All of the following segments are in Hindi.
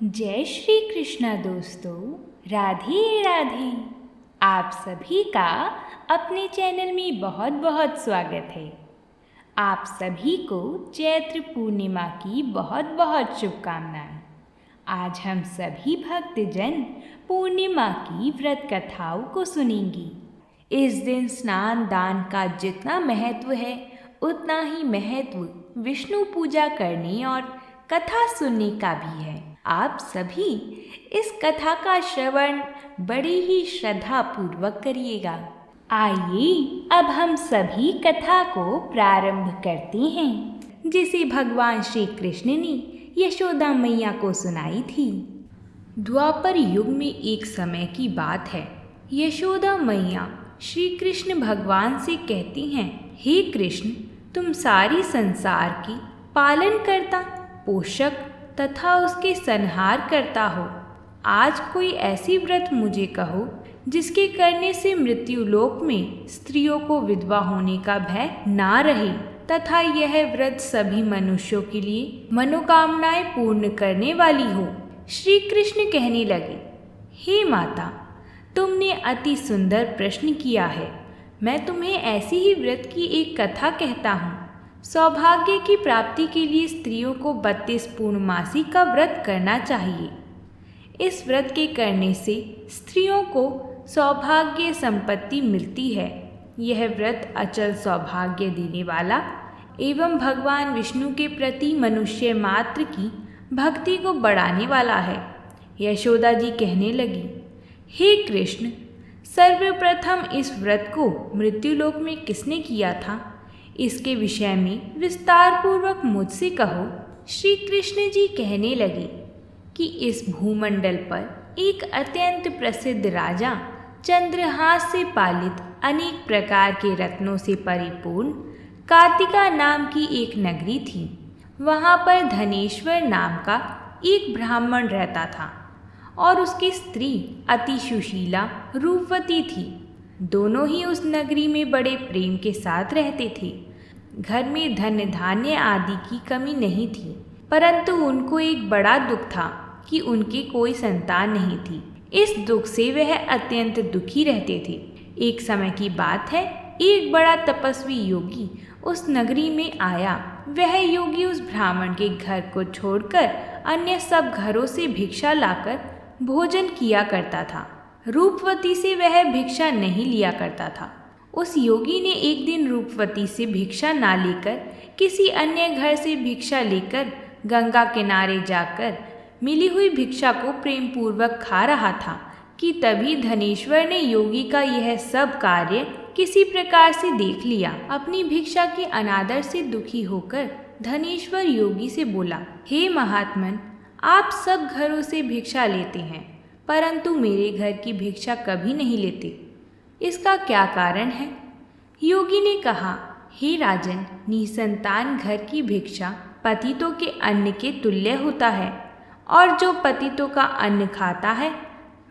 जय श्री कृष्णा दोस्तों, राधे राधे। आप सभी का अपने चैनल में बहुत बहुत स्वागत है। आप सभी को चैत्र पूर्णिमा की बहुत बहुत शुभकामनाएं। आज हम सभी भक्तजन पूर्णिमा की व्रत कथाओं को सुनेंगे। इस दिन स्नान दान का जितना महत्व है उतना ही महत्व विष्णु पूजा करने और कथा सुनने का भी है। आप सभी इस कथा का श्रवण बड़े ही श्रद्धा पूर्वक करिएगा। आइए अब हम सभी कथा को प्रारंभ करते हैं, जिसे भगवान श्री कृष्ण ने यशोदा मैया को सुनाई थी। द्वापर युग में एक समय की बात है। यशोदा मैया श्री कृष्ण भगवान से कहती हैं, हे कृष्ण, तुम सारी संसार की पालन करता, पोषक तथा उसके संहार करता हो। आज कोई ऐसी व्रत मुझे कहो जिसके करने से मृत्युलोक में स्त्रियों को विधवा होने का भय ना रहे तथा यह व्रत सभी मनुष्यों के लिए मनोकामनाएं पूर्ण करने वाली हो। श्री कृष्ण कहने लगे, हे माता, तुमने अति सुंदर प्रश्न किया है। मैं तुम्हें ऐसी ही व्रत की एक कथा कहता हूँ। सौभाग्य की प्राप्ति के लिए स्त्रियों को 32 पूर्णमासी का व्रत करना चाहिए। इस व्रत के करने से स्त्रियों को सौभाग्य संपत्ति मिलती है। यह व्रत अचल सौभाग्य देने वाला एवं भगवान विष्णु के प्रति मनुष्य मात्र की भक्ति को बढ़ाने वाला है। यशोदा जी कहने लगी, हे कृष्ण, सर्वप्रथम इस व्रत को मृत्युलोक में किसने किया था, इसके विषय में विस्तार पूर्वक मुझसे कहो। श्री कृष्ण जी कहने लगे कि इस भूमंडल पर एक अत्यंत प्रसिद्ध राजा चंद्रहास से पालित अनेक प्रकार के रत्नों से परिपूर्ण कार्तिका नाम की एक नगरी थी। वहाँ पर धनेश्वर नाम का एक ब्राह्मण रहता था और उसकी स्त्री अति सुशीला रूपवती थी। दोनों ही उस नगरी में बड़े प्रेम के साथ रहते थे। घर में धन धान्य आदि की कमी नहीं थी, परंतु उनको एक बड़ा दुख था कि उनकी कोई संतान नहीं थी। इस दुख से वह अत्यंत दुखी रहते थे। एक समय की बात है, एक बड़ा तपस्वी योगी उस नगरी में आया। वह योगी उस ब्राह्मण के घर को छोड़कर अन्य सब घरों से भिक्षा लाकर भोजन किया करता था। रूपवती से वह भिक्षा नहीं लिया करता था। उस योगी ने एक दिन रूपवती से भिक्षा ना लेकर किसी अन्य घर से भिक्षा लेकर गंगा किनारे जाकर मिली हुई भिक्षा को प्रेम पूर्वक खा रहा था कि तभी धनेश्वर ने योगी का यह सब कार्य किसी प्रकार से देख लिया। अपनी भिक्षा के अनादर से दुखी होकर धनेश्वर योगी से बोला, हे महात्मन, आप सब घरों से भिक्षा लेते हैं, परंतु मेरे घर की भिक्षा कभी नहीं लेते। इसका क्या कारण है? योगी ने कहा, हे राजन, निसंतान घर की भिक्षा पतितों के अन्न के तुल्य होता है, और जो पतितों का अन्न खाता है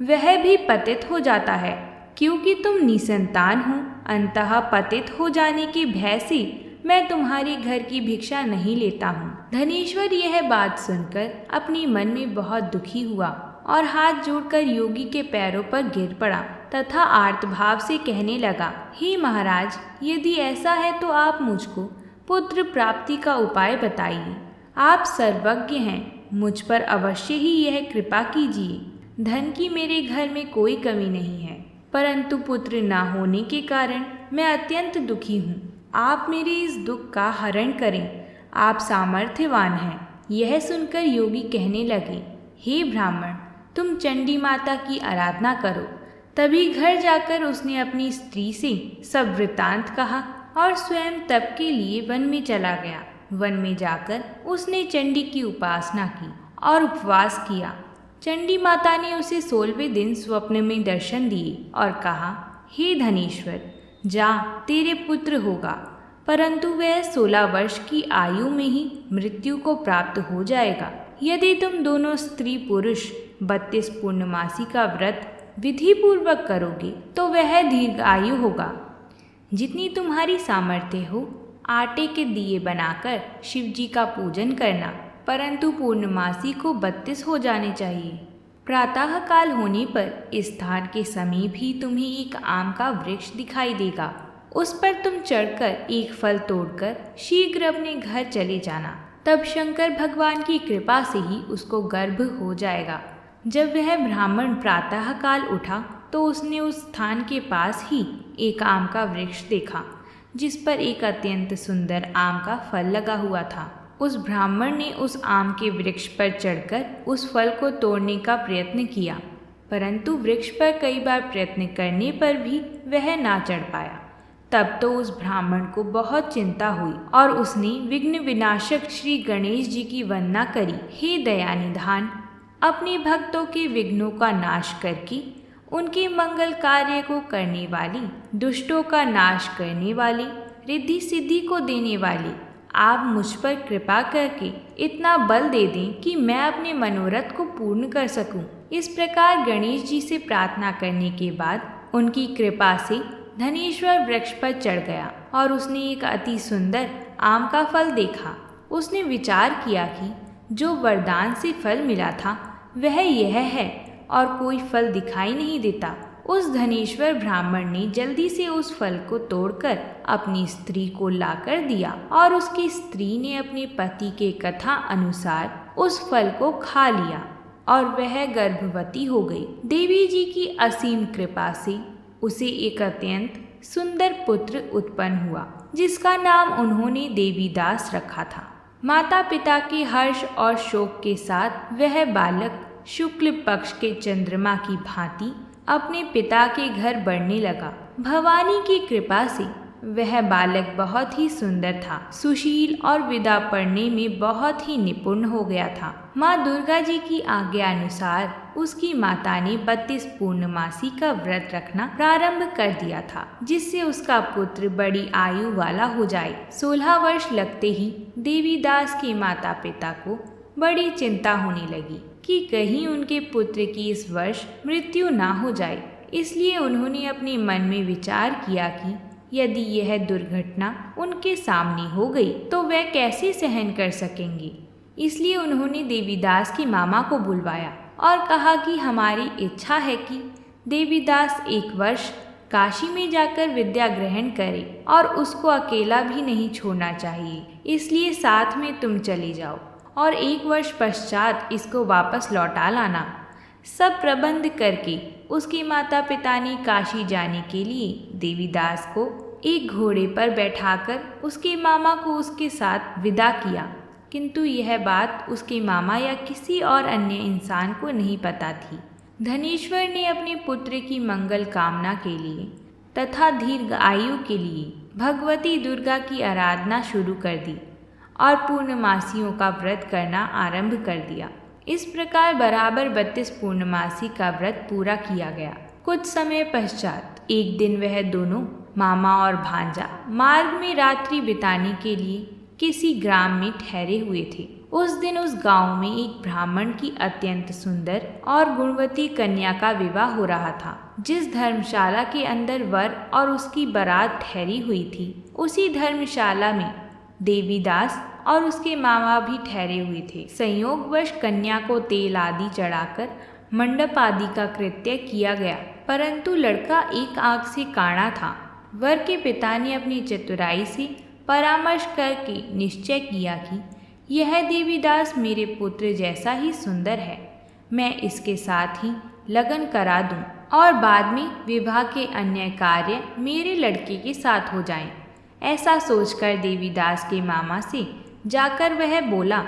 वह भी पतित हो जाता है। क्योंकि तुम निसंतान हो, अंततः पतित हो जाने के भय से मैं तुम्हारे घर की भिक्षा नहीं लेता हूँ। धनेश्वर यह बात सुनकर अपने मन में बहुत दुखी हुआ और हाथ जोड़कर योगी के पैरों पर गिर पड़ा तथा आर्तभाव से कहने लगा, हे महाराज, यदि ऐसा है तो आप मुझको पुत्र प्राप्ति का उपाय बताइए। आप सर्वज्ञ हैं, मुझ पर अवश्य ही यह कृपा कीजिए। धन की मेरे घर में कोई कमी नहीं है, परंतु पुत्र ना होने के कारण मैं अत्यंत दुखी हूँ। आप मेरे इस दुख का हरण करें, आप सामर्थ्यवान हैं। यह सुनकर योगी कहने लगे, हे ब्राह्मण, तुम चंडी माता की आराधना करो। तभी घर जाकर उसने अपनी स्त्री से सब वृतांत कहा और स्वयं तप के लिए वन में चला गया। वन में जाकर उसने चंडी की उपासना की और उपवास किया। चंडी माता ने उसे 16वें दिन स्वप्न में दर्शन दिए और कहा, हे धनेश्वर, जा, तेरे पुत्र होगा, परंतु वह 16 वर्ष की आयु में ही मृत्यु को प्राप्त हो जाएगा। यदि तुम दोनों स्त्री पुरुष 32 पूर्णमासी का व्रत विधि पूर्वक करोगे तो वह दीर्घायु होगा। जितनी तुम्हारी सामर्थ्य हो, आटे के दिए बनाकर शिव जी का पूजन करना, परंतु पूर्णमासी को 32 हो जाने चाहिए। प्रातःकाल होने पर इस स्थान के समीप ही तुम्हें एक आम का वृक्ष दिखाई देगा। उस पर तुम चढ़कर एक फल तोड़कर शीघ्र अपने घर चले जाना। तब शंकर भगवान की कृपा से ही उसको गर्भ हो जाएगा। जब वह ब्राह्मण प्रातःकाल उठा तो उसने उस स्थान के पास ही एक आम का वृक्ष देखा, जिस पर एक अत्यंत सुंदर आम का फल लगा हुआ था। उस ब्राह्मण ने उस आम के वृक्ष पर चढ़कर उस फल को तोड़ने का प्रयत्न किया, परंतु वृक्ष पर कई बार प्रयत्न करने पर भी वह ना चढ़ पाया। तब तो उस ब्राह्मण को बहुत चिंता हुई और उसने विघ्न विनाशक श्री गणेश जी की वंदना करी। हे दयानिधान, अपने भक्तों के विघ्नों का नाश करके उनके मंगल कार्य को करने वाली, दुष्टों का नाश करने वाली, रिद्धि सिद्धि को देने वाली, आप मुझ पर कृपा करके इतना बल दे दें कि मैं अपने मनोरथ को पूर्ण कर सकूं। इस प्रकार गणेश जी से प्रार्थना करने के बाद उनकी कृपा से धनेश्वर वृक्ष पर चढ़ गया और उसने एक अति सुंदर आम का फल देखा। उसने विचार किया कि जो वरदान से फल मिला था वह यह है और कोई फल दिखाई नहीं देता। उस धनेश्वर ब्राह्मण ने जल्दी से उस फल को तोड़कर अपनी स्त्री को लाकर दिया और उसकी स्त्री ने अपने पति के कथा अनुसार उस फल को खा लिया और वह गर्भवती हो गई। देवी जी की असीम कृपा से उसे एक अत्यंत सुंदर पुत्र उत्पन्न हुआ, जिसका नाम उन्होंने देवीदास रखा था। माता पिता के हर्ष और शोक के साथ वह बालक शुक्ल पक्ष के चंद्रमा की भांति अपने पिता के घर बढ़ने लगा। भवानी की कृपा से वह बालक बहुत ही सुंदर था, सुशील और विदा पढ़ने में बहुत ही निपुण हो गया था। माँ दुर्गा जी की आज्ञा अनुसार उसकी माता ने 32 पूर्णमासी का व्रत रखना प्रारंभ कर दिया था, जिससे उसका पुत्र बड़ी आयु वाला हो जाए। 16 वर्ष लगते ही देवीदास के माता पिता को बड़ी चिंता होने लगी कि कहीं उनके पुत्र की इस वर्ष मृत्यु ना हो जाए। इसलिए उन्होंने अपने मन में विचार किया कि यदि यह दुर्घटना उनके सामने हो गई तो वे कैसे सहन कर सकेंगे। इसलिए उन्होंने देवीदास की मामा को बुलवाया और कहा कि हमारी इच्छा है कि देवीदास एक वर्ष काशी में जाकर विद्या ग्रहण करे और उसको अकेला भी नहीं छोड़ना चाहिए। इसलिए साथ में तुम चले जाओ और 1 वर्ष पश्चात इसको वापस लौटा लाना। सब प्रबंध करके उसके माता पिता ने काशी जाने के लिए देवीदास को एक घोड़े पर बैठाकर उसके मामा को उसके साथ विदा किया, किंतु यह बात उसके मामा या किसी और अन्य इंसान को नहीं पता थी। धनेश्वर ने अपने पुत्र की मंगल कामना के लिए तथा दीर्घ आयु के लिए भगवती दुर्गा की आराधना शुरू कर दी और पूर्णमासियों का व्रत करना आरंभ कर दिया। इस प्रकार बराबर 32 पूर्णमासी का व्रत पूरा किया गया। कुछ समय पश्चात एक दिन वह दोनों मामा और भांजा मार्ग में रात्रि बिताने के लिए किसी ग्राम में ठहरे हुए थे। उस दिन उस गांव में एक ब्राह्मण की अत्यंत सुंदर और गुणवती कन्या का विवाह हो रहा था। जिस धर्मशाला के अंदर वर और उसकी बारात ठहरी हुई थी, उसी धर्मशाला में देवीदास और उसके मामा भी ठहरे हुए थे। संयोगवश कन्या को तेल आदि चढ़ाकर मंडप आदि का कृत्य किया गया, परंतु लड़का एक आंख से काड़ा था। वर के पिता ने अपनी चतुराई से परामर्श करके निश्चय किया कि यह देवीदास मेरे पुत्र जैसा ही सुंदर है, मैं इसके साथ ही लगन करा दूं और बाद में विवाह के अन्य कार्य मेरे लड़के के साथ हो जाएं। ऐसा सोचकर देवीदास के मामा से जाकर वह बोला,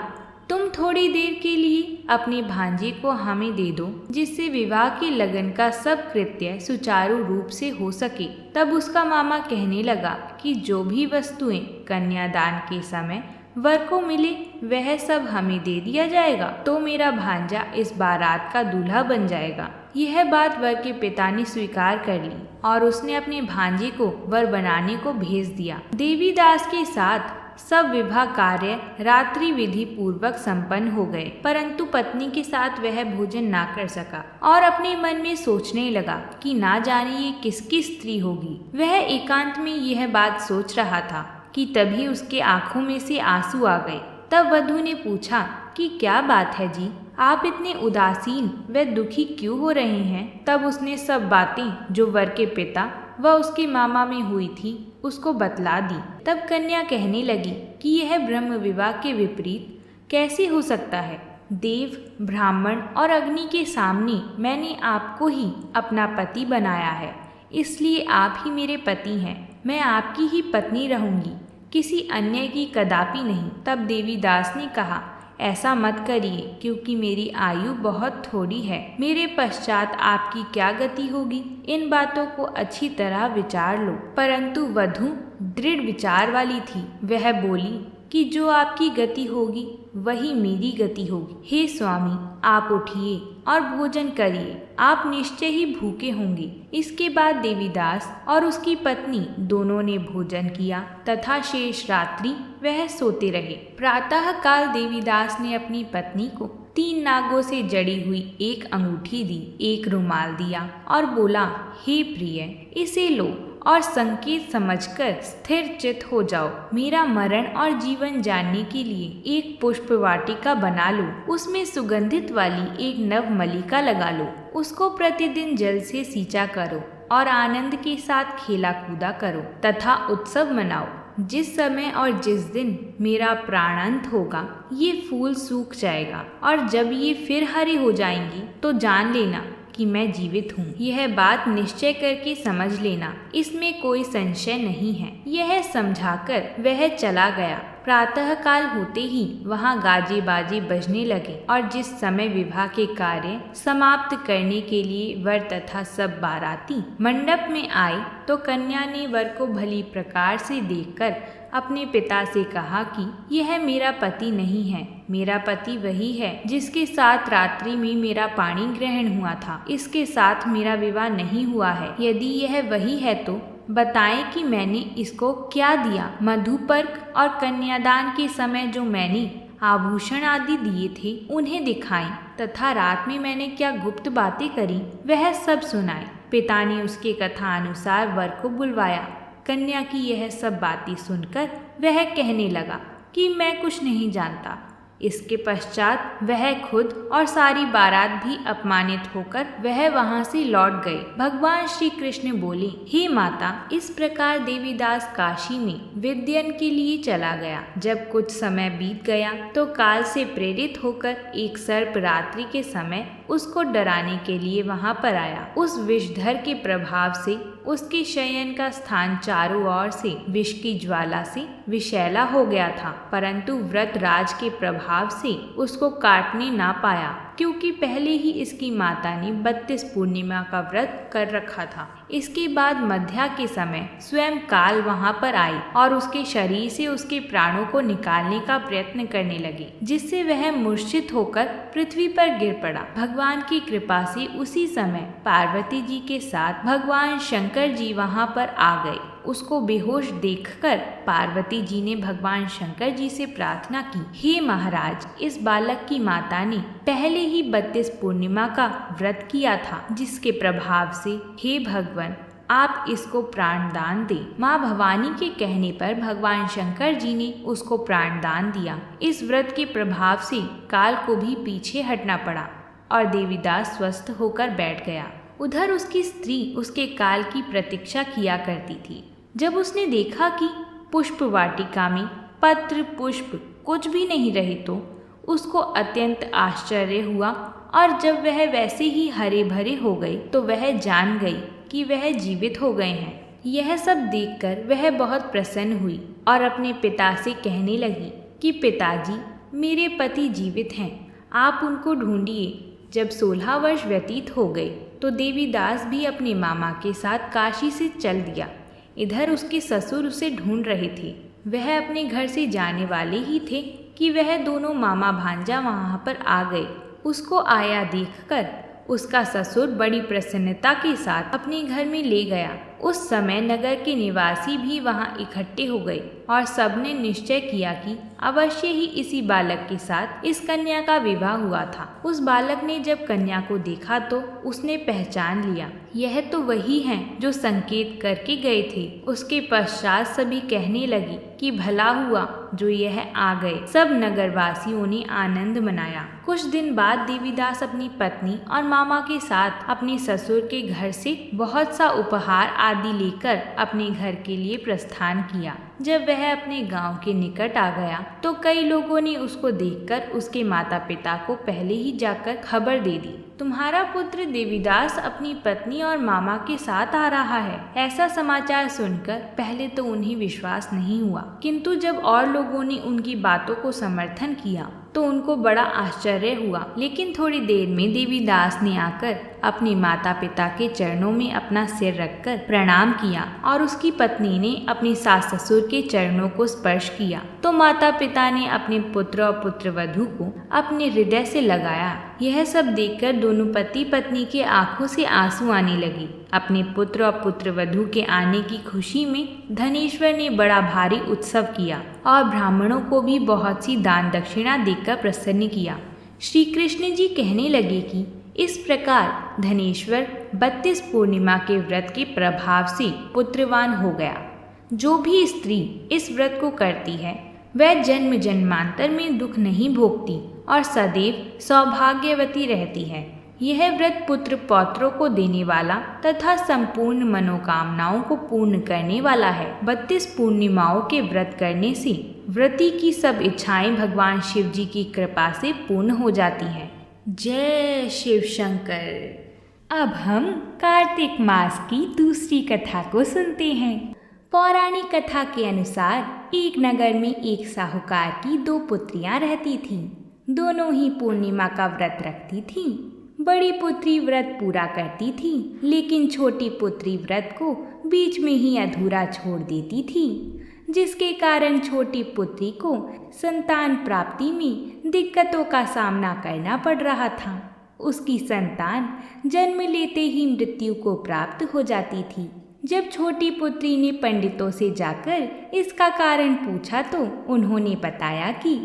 तुम थोड़ी देर के लिए अपने भांजे को हमें दे दो, जिससे विवाह के लगन का सब कृत्य सुचारू रूप से हो सके। तब उसका मामा कहने लगा कि जो भी वस्तुएं कन्यादान के समय वर को मिले वह सब हमें दे दिया जाएगा, तो मेरा भांजा इस बारात का दूल्हा बन जाएगा। यह बात वर के पिता ने स्वीकार कर ली और उसने अपने भांजे को वर बनाने को भेज दिया। देवीदास के साथ सब विवाह कार्य रात्रि विधि पूर्वक संपन्न हो गए, परंतु पत्नी के साथ वह भोजन ना कर सका और अपने मन में सोचने लगा कि ना जाने ये किसकी स्त्री होगी। वह एकांत में यह बात सोच रहा था कि तभी उसके आंखों में से आंसू आ गए। तब वधू ने पूछा कि क्या बात है जी, आप इतने उदासीन व दुखी क्यों हो रहे हैं। तब उसने सब बातें जो वर के पिता व उसके मामा में हुई थी उसको बतला दी। तब कन्या कहने लगी कि यह ब्रह्म विवाह के विपरीत कैसे हो सकता है। देव, ब्राह्मण और अग्नि के सामने मैंने आपको ही अपना पति बनाया है, इसलिए आप ही मेरे पति हैं। मैं आपकी ही पत्नी रहूंगी, किसी अन्य की कदापि नहीं। तब देवीदास ने कहा, ऐसा मत करिए, क्योंकि मेरी आयु बहुत थोड़ी है। मेरे पश्चात आपकी क्या गति होगी, इन बातों को अच्छी तरह विचार लो। परंतु वधू दृढ़ विचार वाली थी। वह बोली कि जो आपकी गति होगी वही मेरी गति होगी। हे स्वामी, आप उठिए और भोजन करिए, आप निश्चय ही भूखे होंगे। इसके बाद देवीदास और उसकी पत्नी दोनों ने भोजन किया तथा शेष रात्रि वह सोते रहे। प्रातः काल देवीदास ने अपनी पत्नी को 3 नागों से जड़ी हुई एक अंगूठी दी, एक रुमाल दिया और बोला, हे प्रिय, इसे लो और संकेत समझकर स्थिर चित हो जाओ। मेरा मरण और जीवन जानने के लिए एक पुष्प वाटिका बना लो, उसमें सुगंधित वाली एक नव मलिका लगा लो। उसको प्रतिदिन जल से सींचा करो और आनंद के साथ खेला कूदा करो तथा उत्सव मनाओ। जिस समय और जिस दिन मेरा प्राणांत होगा ये फूल सूख जाएगा, और जब ये फिर हरे हो जाएंगी तो जान लेना कि मैं जीवित हूँ। यह बात निश्चय करके समझ लेना, इसमें कोई संशय नहीं है। यह समझाकर वह चला गया। प्रातः काल होते ही वहाँ गाजे बाजे बजने लगे, और जिस समय विवाह के कार्य समाप्त करने के लिए वर तथा सब बाराती मंडप में आए तो कन्या ने वर को भली प्रकार से देखकर अपने पिता से कहा कि यह मेरा पति नहीं है, मेरा पति वही है जिसके साथ रात्रि में मेरा पाणी ग्रहण हुआ था। इसके साथ मेरा विवाह नहीं हुआ है। यदि यह वही है तो बताएं कि मैंने इसको क्या दिया। मधुपर्क और कन्यादान के समय जो मैंने आभूषण आदि दिए थे उन्हें दिखाएं, तथा रात में मैंने क्या गुप्त बातें करी वह सब सुनाएं। पिता ने उसके कथा अनुसार वर को बुलवाया। कन्या की यह सब बातें सुनकर वह कहने लगा कि मैं कुछ नहीं जानता। इसके पश्चात वह खुद और सारी बारात भी अपमानित होकर वह वहां से लौट गए। भगवान श्री कृष्ण बोले, हे माता, इस प्रकार देवीदास काशी में विद्यन के लिए चला गया। जब कुछ समय बीत गया तो काल से प्रेरित होकर एक सर्प रात्रि के समय उसको डराने के लिए वहां पर आया। उस विषधर के प्रभाव से उसके शयन का स्थान चारों ओर से विष की ज्वाला से विषैला हो गया था, परंतु व्रत राज के प्रभाव से उसको काटने ना पाया, क्योंकि पहले ही इसकी माता ने 32 पूर्णिमा का व्रत कर रखा था। इसके बाद मध्या के समय स्वयं काल वहां पर आई और उसके शरीर से उसके प्राणों को निकालने का प्रयत्न करने लगे, जिससे वह मूर्छित होकर पृथ्वी पर गिर पड़ा। भगवान की कृपा से उसी समय पार्वती जी के साथ भगवान शंकर जी वहां पर आ गए। उसको बेहोश देखकर पार्वती जी ने भगवान शंकर जी से प्रार्थना की, हे महाराज, इस बालक की माता ने पहले ही 32 पूर्णिमा का व्रत किया था, जिसके प्रभाव से हे भगवान आप इसको प्राणदान दे। माँ भवानी के कहने पर भगवान शंकर जी ने उसको प्राणदान दिया। इस व्रत के प्रभाव से काल को भी पीछे हटना पड़ा और देवीदास स्वस्थ होकर बैठ गया। उधर उसकी स्त्री उसके काल की प्रतीक्षा किया करती थी। जब उसने देखा कि पुष्प वाटिका में पत्र पुष्प कुछ भी नहीं रहे तो उसको अत्यंत आश्चर्य हुआ, और जब वह वैसे ही हरे भरे हो गए तो वह जान गई कि वह जीवित हो गए हैं। यह सब देखकर वह बहुत प्रसन्न हुई और अपने पिता से कहने लगी कि पिताजी, मेरे पति जीवित हैं, आप उनको ढूंढिए। जब 16 वर्ष व्यतीत हो गए तो देवीदास भी अपने मामा के साथ काशी से चल दिया। इधर उसके ससुर उसे ढूंढ रहे थे। वह अपने घर से जाने वाले ही थे कि वह दोनों मामा भांजा वहां पर आ गए। उसको आया देखकर उसका ससुर बड़ी प्रसन्नता के साथ अपने घर में ले गया। उस समय नगर के निवासी भी वहां इकट्ठे हो गए और सबने निश्चय किया कि अवश्य ही इसी बालक के साथ इस कन्या का विवाह हुआ था। उस बालक ने जब कन्या को देखा तो उसने पहचान लिया, यह तो वही हैं जो संकेत करके गए थे। उसके पश्चात सभी कहने लगी कि भला हुआ जो यह आ गए। सब नगरवासियों ने आनंद मनाया। कुछ दिन बाद देवीदास अपनी पत्नी और मामा के साथ अपने ससुर के घर से बहुत सा उपहार आदि लेकर अपने घर के लिए प्रस्थान किया। जब वह अपने गांव के निकट आ गया तो कई लोगों ने उसको देखकर उसके माता पिता को पहले ही जाकर खबर दे दी, तुम्हारा पुत्र देवीदास अपनी पत्नी और मामा के साथ आ रहा है। ऐसा समाचार सुनकर पहले तो उन्हें विश्वास नहीं हुआ, किंतु जब और लोगों ने उनकी बातों को समर्थन किया तो उनको बड़ा आश्चर्य हुआ। लेकिन थोड़ी देर में देवीदास ने आकर अपने माता पिता के चरणों में अपना सिर रखकर प्रणाम किया और उसकी पत्नी ने अपनी सास ससुर के चरणों को स्पर्श किया तो माता पिता ने अपने पुत्र और पुत्रवधू को अपने हृदय से लगाया। यह सब देखकर दोनों पति पत्नी के आंखों से आंसू आने लगे। अपने पुत्र और पुत्रवधू के आने की खुशी में धनेश्वर ने बड़ा भारी उत्सव किया और ब्राह्मणों को भी बहुत सी दान दक्षिणा देकर प्रसन्न किया। श्री कृष्ण जी कहने लगे कि इस प्रकार धनेश्वर 32 पूर्णिमा के व्रत के प्रभाव से पुत्रवान हो गया। जो भी स्त्री इस व्रत को करती है वह जन्म जन्मांतर में दुख नहीं भोगती और सदैव सौभाग्यवती रहती है। यह व्रत पुत्र पौत्रों को देने वाला तथा संपूर्ण मनोकामनाओं को पूर्ण करने वाला है। 32 पूर्णिमाओं के व्रत करने से व्रती की सब इच्छाएं भगवान शिव जी की कृपा से पूर्ण हो जाती हैं। जय शिव शंकर। अब हम कार्तिक मास की दूसरी कथा को सुनते हैं। पौराणिक कथा के अनुसार एक नगर में एक साहूकार की 2 पुत्रियां रहती थीं। दोनों ही पूर्णिमा का व्रत रखती थीं। बड़ी पुत्री व्रत पूरा करती थी, लेकिन छोटी पुत्री व्रत को बीच में ही अधूरा छोड़ देती थी, जिसके कारण छोटी पुत्री को संतान प्राप्ति में दिक्कतों का सामना करना पड़ रहा था। उसकी संतान जन्म लेते ही मृत्यु को प्राप्त हो जाती थी। जब छोटी पुत्री ने पंडितों से जाकर इसका कारण पूछा तो उन्होंने बताया कि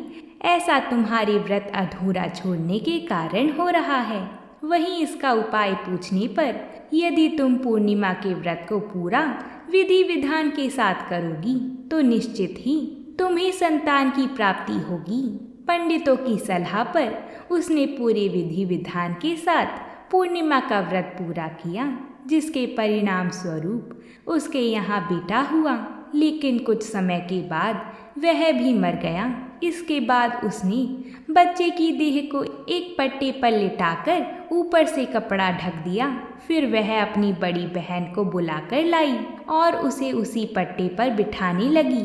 ऐसा तुम्हारे व्रत अधूरा छोड़ने के कारण हो रहा है। वहीं इसका उपाय पूछने पर यदि तुम पूर्णिमा के व्रत को पूरा विधि विधान के साथ करोगी तो निश्चित ही तुम्हें संतान की प्राप्ति होगी। पंडितों की सलाह पर उसने पूरे विधि विधान के साथ पूर्णिमा का व्रत पूरा किया, जिसके परिणाम स्वरूप उसके यहाँ बेटा हुआ। लेकिन कुछ समय के बाद वह भी मर गया। इसके बाद उसने बच्चे की देह को एक पट्टे पर लिटाकर ऊपर से कपड़ा ढक दिया। फिर वह अपनी बड़ी बहन को बुलाकर लाई और उसे उसी पट्टे पर बिठाने लगी।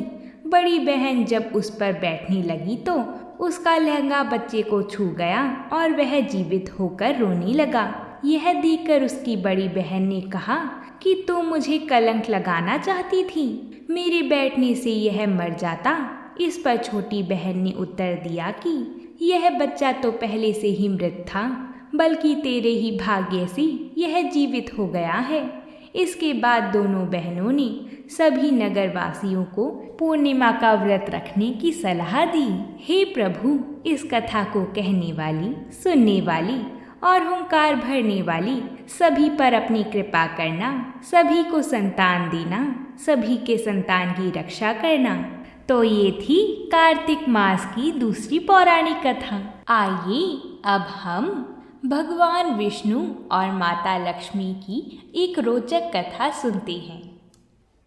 बड़ी बहन जब उस पर बैठने लगी तो उसका लहंगा बच्चे को छू गया और वह जीवित होकर रोने लगा। यह देखकर उसकी बड़ी बहन ने कहा कि तू मुझे कलंक लगाना चाहती थी, मेरे बैठने से यह मर जाता। इस पर छोटी बहन ने उत्तर दिया कि यह बच्चा तो पहले से ही मृत था, बल्कि तेरे ही भाग्य से यह जीवित हो गया है। इसके बाद दोनों बहनों ने सभी नगरवासियों को पूर्णिमा का व्रत रखने की सलाह दी। हे प्रभु, इस कथा को कहने वाली, सुनने वाली और हुंकार भरने वाली सभी पर अपनी कृपा करना, सभी को संतान देना, सभी के संतान की रक्षा करना। तो ये थी कार्तिक मास की दूसरी पौराणिक कथा। आइए अब हम भगवान विष्णु और माता लक्ष्मी की एक रोचक कथा सुनते हैं।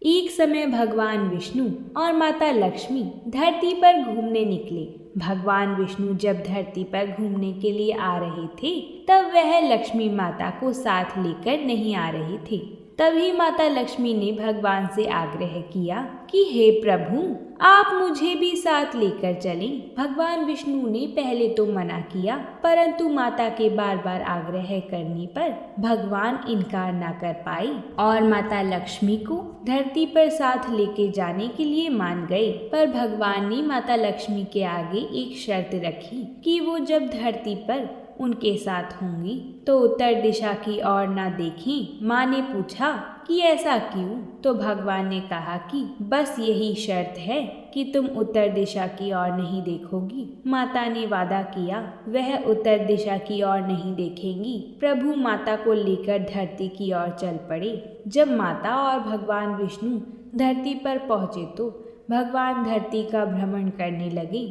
एक समय भगवान विष्णु और माता लक्ष्मी धरती पर घूमने निकले। भगवान विष्णु जब धरती पर घूमने के लिए आ रहे थे तब वह लक्ष्मी माता को साथ लेकर नहीं आ रहे थे। तभी माता लक्ष्मी ने भगवान से आग्रह किया कि हे प्रभु, आप मुझे भी साथ लेकर चलें। भगवान विष्णु ने पहले तो मना किया, परंतु माता के बार बार आग्रह करने पर भगवान इनकार न कर पाए और माता लक्ष्मी को धरती पर साथ लेके जाने के लिए मान गए। पर भगवान ने माता लक्ष्मी के आगे एक शर्त रखी कि वो जब धरती पर उनके साथ होंगी तो उत्तर दिशा की ओर न देखें। माँ ने पूछा कि ऐसा क्यों? तो भगवान ने कहा कि बस यही शर्त है कि तुम उत्तर दिशा की ओर नहीं देखोगी। माता ने वादा किया वह उत्तर दिशा की ओर नहीं देखेंगी। प्रभु माता को लेकर धरती की ओर चल पड़े। जब माता और भगवान विष्णु धरती पर पहुँचे तो भगवान धरती का भ्रमण करने लगे।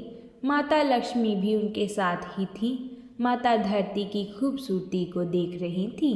माता लक्ष्मी भी उनके साथ ही थी। माता धरती की खूबसूरती को देख रही थी।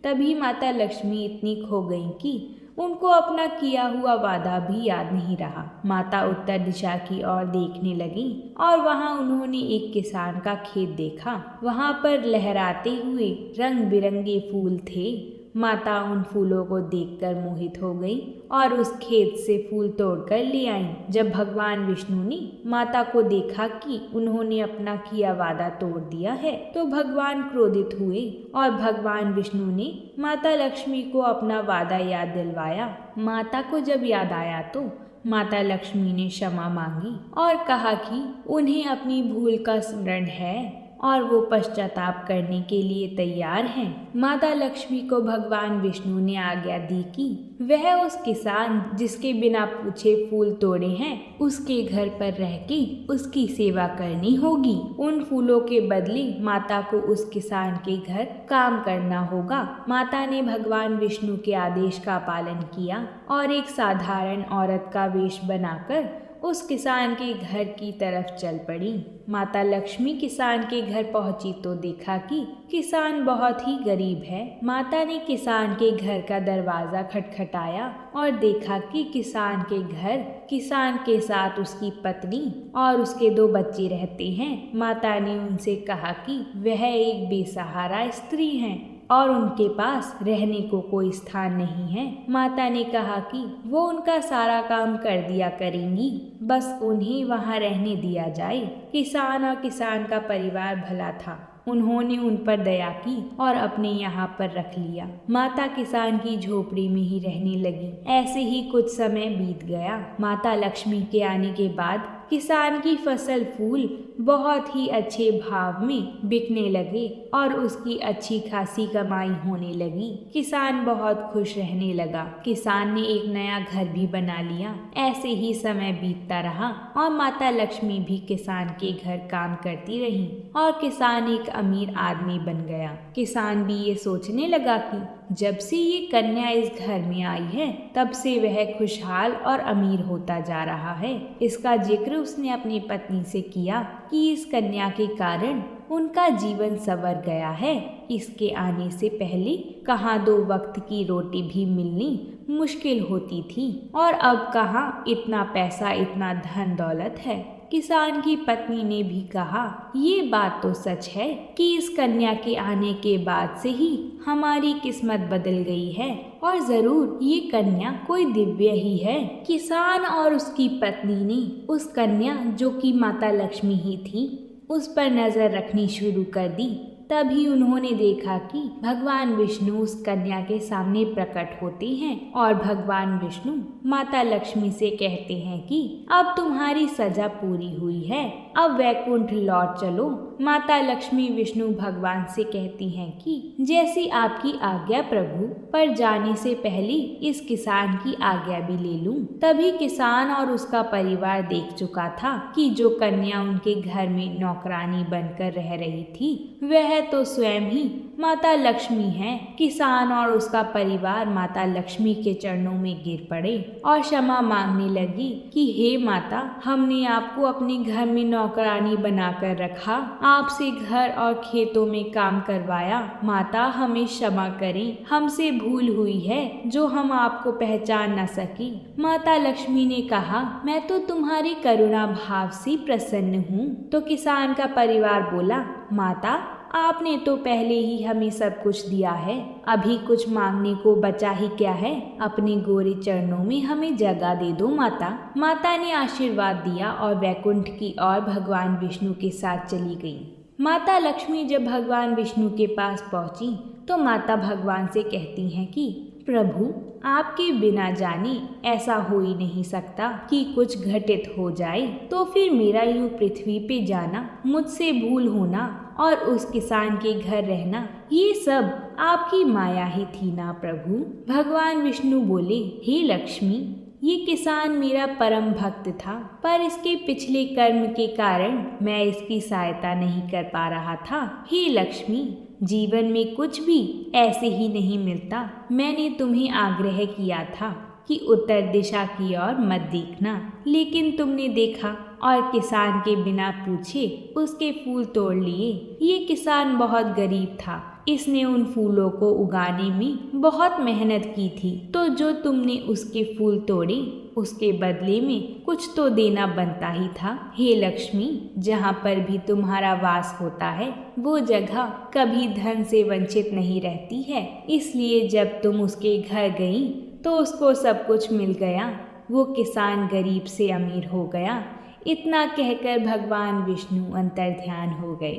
तभी माता लक्ष्मी इतनी खो गईं कि उनको अपना किया हुआ वादा भी याद नहीं रहा। माता उत्तर दिशा की ओर देखने लगी और वहां उन्होंने एक किसान का खेत देखा। वहां पर लहराते हुए रंग बिरंगे फूल थे। माता उन फूलों को देखकर मोहित हो गई और उस खेत से फूल तोड़कर ले आईं। जब भगवान विष्णु ने माता को देखा कि उन्होंने अपना किया वादा तोड़ दिया है तो भगवान क्रोधित हुए और भगवान विष्णु ने माता लक्ष्मी को अपना वादा याद दिलवाया। माता को जब याद आया तो माता लक्ष्मी ने क्षमा मांगी और कहा कि उन्हें अपनी भूल का स्मरण है और वो पश्चाताप करने के लिए तैयार हैं। माता लक्ष्मी को भगवान विष्णु ने आज्ञा दी कि वह उस किसान जिसके बिना पूछे फूल तोड़े हैं उसके घर पर रह के उसकी सेवा करनी होगी। उन फूलों के बदले माता को उस किसान के घर काम करना होगा। माता ने भगवान विष्णु के आदेश का पालन किया और एक साधारण औरत का वेश बनाकर उस किसान के घर की तरफ चल पड़ी। माता लक्ष्मी किसान के घर पहुंची तो देखा कि किसान बहुत ही गरीब है। माता ने किसान के घर का दरवाजा खटखटाया और देखा कि किसान के घर किसान के साथ उसकी पत्नी और उसके 2 बच्चे रहते हैं। माता ने उनसे कहा कि वह एक बेसहारा स्त्री हैं और उनके पास रहने को कोई स्थान नहीं है। माता ने कहा कि वो उनका सारा काम कर दिया करेंगी, बस उन्हें वहाँ रहने दिया जाए। किसान और किसान का परिवार भला था। उन्होंने उन पर दया की और अपने यहाँ पर रख लिया। माता किसान की झोपड़ी में ही रहने लगी। ऐसे ही कुछ समय बीत गया। माता लक्ष्मी के आने के बाद किसान की फसल फूल बहुत ही अच्छे भाव में बिकने लगे और उसकी अच्छी खासी कमाई होने लगी। किसान बहुत खुश रहने लगा। किसान ने एक नया घर भी बना लिया। ऐसे ही समय बीतता रहा और माता लक्ष्मी भी किसान के घर काम करती रही और किसान एक अमीर आदमी बन गया। किसान भी ये सोचने लगा कि जब से ये कन्या इस घर में आई है तब से वह खुशहाल और अमीर होता जा रहा है। इसका जिक्र उसने अपनी पत्नी से किया कि इस कन्या के कारण उनका जीवन संवर गया है। इसके आने से पहले कहाँ 2 वक्त की रोटी भी मिलनी मुश्किल होती थी और अब कहाँ इतना पैसा, इतना धन दौलत है। किसान की पत्नी ने भी कहा, ये बात तो सच है कि इस कन्या के आने के बाद से ही हमारी किस्मत बदल गई है और जरूर ये कन्या कोई दिव्य ही है। किसान और उसकी पत्नी ने उस कन्या जो कि माता लक्ष्मी ही थी उस पर नजर रखनी शुरू कर दी। तभी उन्होंने देखा कि भगवान विष्णु उस कन्या के सामने प्रकट होते हैं और भगवान विष्णु माता लक्ष्मी से कहते हैं कि अब तुम्हारी सजा पूरी हुई है, अब वैकुंठ लौट चलो। माता लक्ष्मी विष्णु भगवान से कहती हैं कि जैसी आपकी आज्ञा प्रभु, पर जाने से पहले इस किसान की आज्ञा भी ले लूं। तभी किसान और उसका परिवार देख चुका था कि जो कन्या उनके घर में नौकरानी बनकर रह रही थी वह तो स्वयं ही माता लक्ष्मी हैं। किसान और उसका परिवार माता लक्ष्मी के चरणों में गिर पड़े और क्षमा मांगने लगी कि हे माता, हमने आपको अपने घर में नौकरानी बनाकर रखा, आपसे घर और खेतों में काम करवाया। माता हमें क्षमा करें, हमसे भूल हुई है जो हम आपको पहचान न सकी। माता लक्ष्मी ने कहा, मैं तो तुम्हारी करुणा भाव से प्रसन्न हूँ। तो किसान का परिवार बोला, माता आपने तो पहले ही हमें सब कुछ दिया है, अभी कुछ मांगने को बचा ही क्या है। अपने गोरे चरणों में हमें जगह दे दो माता। माता ने आशीर्वाद दिया और वैकुंठ की ओर भगवान विष्णु के साथ चली गई। माता लक्ष्मी जब भगवान विष्णु के पास पहुंची तो माता भगवान से कहती हैं कि प्रभु, आपके बिना जाने ऐसा हो ही नहीं सकता कि कुछ घटित हो जाए। तो फिर मेरा यूं पृथ्वी पे जाना, मुझसे भूल होना और उस किसान के घर रहना, ये सब आपकी माया ही थी ना प्रभु। भगवान विष्णु बोले, हे लक्ष्मी, ये किसान मेरा परम भक्त था, पर इसके पिछले कर्म के कारण मैं इसकी सहायता नहीं कर पा रहा था। हे लक्ष्मी, जीवन में कुछ भी ऐसे ही नहीं मिलता। मैंने तुम्हें आग्रह किया था कि उत्तर दिशा की ओर मत देखना, लेकिन तुमने देखा और किसान के बिना पूछे उसके फूल तोड़ लिए। ये किसान बहुत गरीब था, इसने उन फूलों को उगाने में बहुत मेहनत की थी, तो जो तुमने उसके फूल तोड़े उसके बदले में कुछ तो देना बनता ही था। हे लक्ष्मी, जहाँ पर भी तुम्हारा वास होता है वो जगह कभी धन से वंचित नहीं रहती है, इसलिए जब तुम उसके घर गई तो उसको सब कुछ मिल गया। वो किसान गरीब से अमीर हो गया। इतना कहकर भगवान विष्णु अंतर्ध्यान हो गए।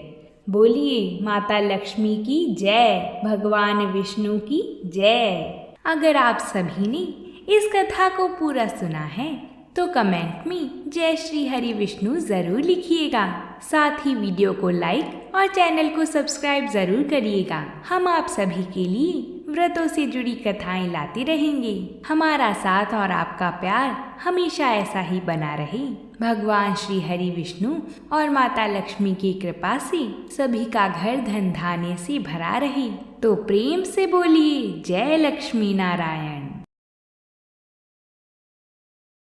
बोलिए माता लक्ष्मी की जय, भगवान विष्णु की जय। अगर आप सभी ने इस कथा को पूरा सुना है तो कमेंट में जय श्री हरि विष्णु जरूर लिखिएगा। साथ ही वीडियो को लाइक और चैनल को सब्सक्राइब जरूर करिएगा। हम आप सभी के लिए व्रतों से जुड़ी कथाएं लाते रहेंगे। हमारा साथ और आपका प्यार हमेशा ऐसा ही बना रहे। भगवान श्री हरि विष्णु और माता लक्ष्मी की कृपा से सभी का घर धन धान्य से भरा रहे। तो प्रेम से बोलिए जय लक्ष्मी नारायण।